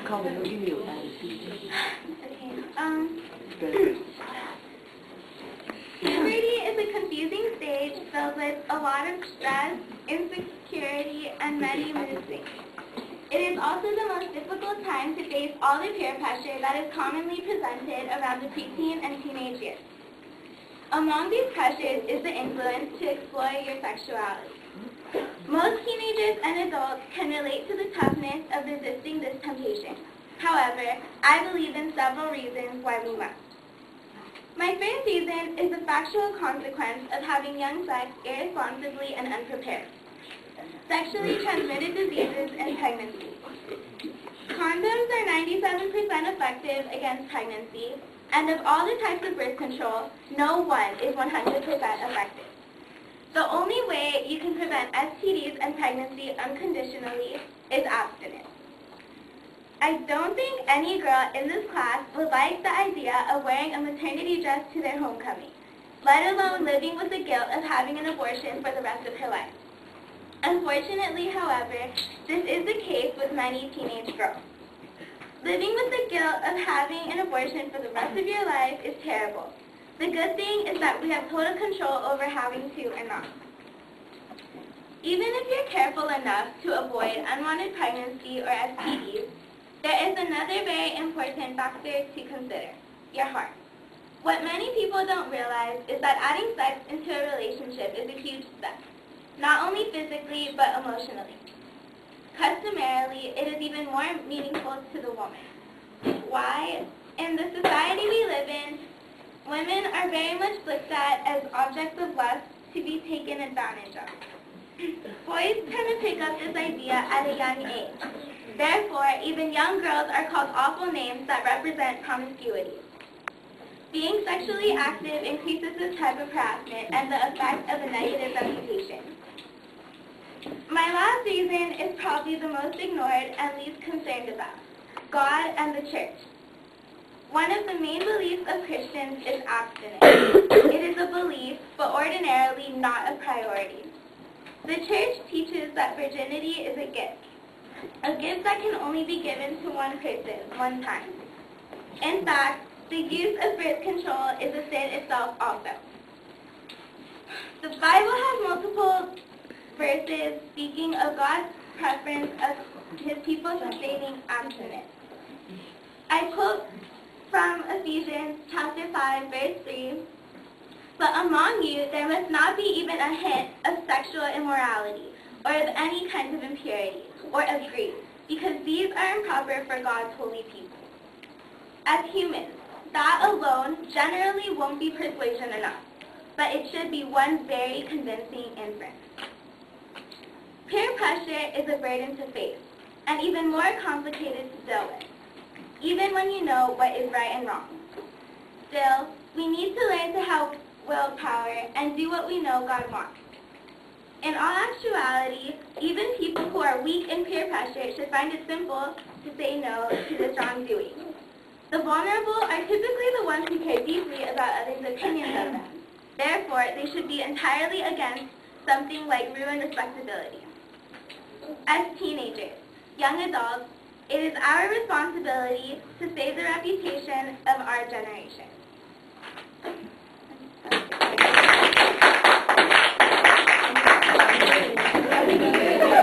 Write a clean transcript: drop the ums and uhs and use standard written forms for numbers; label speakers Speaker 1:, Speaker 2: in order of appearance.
Speaker 1: Carmen, will give me your attitude.
Speaker 2: Okay. Puberty is a confusing stage filled with a lot of stress, insecurity, and many mood swings. It is also the most difficult time to face all the peer pressure that is commonly presented around the preteen and teenage years. Among these pressures is the influence to explore your sexuality. Most teenagers and adults can relate to the toughness of resisting this temptation. However, I believe in several reasons why we must. My first reason is the factual consequence of having young sex irresponsibly and unprepared. Sexually transmitted diseases and pregnancy. Condoms are 97% effective against pregnancy, and of all the types of birth control, no one is 100% effective. The only way you can prevent STDs and pregnancy unconditionally is abstinence. I don't think any girl in this class would like the idea of wearing a maternity dress to their homecoming, let alone living with the guilt of having an abortion for the rest of her life. Unfortunately, however, this is the case with many teenage girls. Living with the guilt of having an abortion for the rest of your life is terrible. The good thing is that we have total control over having to or not. Even if you're careful enough to avoid unwanted pregnancy or STDs, there is another very important factor to consider, your heart. What many people don't realize is that adding sex into a relationship is a huge step, not only physically but emotionally. Customarily, it is even more meaningful to the woman. Why? In the society we live in, women are very much looked at as objects of lust to be taken advantage of. Boys tend to pick up this idea at a young age. Therefore, even young girls are called awful names that represent promiscuity. Being sexually active increases this type of harassment and the effect of a negative reputation. My last reason is probably the most ignored and least concerned about, God and the church. One of the main beliefs of Christians is abstinence. It is a belief, but ordinarily not a priority. The church teaches that virginity is a gift that can only be given to one person, one time. In fact, the use of birth control is a sin itself also. The Bible has multiple verses speaking of God's preference of his people sustaining abstinence. I quote from Ephesians chapter 5, verse 3, "But among you there must not be even a hint of sexual immorality, or of any kind of impurity, or of greed, because these are improper for God's holy people." As humans, that alone generally won't be persuasion enough, but it should be one very convincing inference. Peer pressure is a burden to face, and even more complicated to deal with, even when you know what is right and wrong. Still, we need to learn to have willpower and do what we know God wants. In all actuality, even people who are weak in peer pressure should find it simple to say no to this wrongdoing. The vulnerable are typically the ones who care deeply about others' opinions of them. Therefore, they should be entirely against something like ruined respectability. As teenagers, young adults, it is our responsibility to save the reputation of our generation.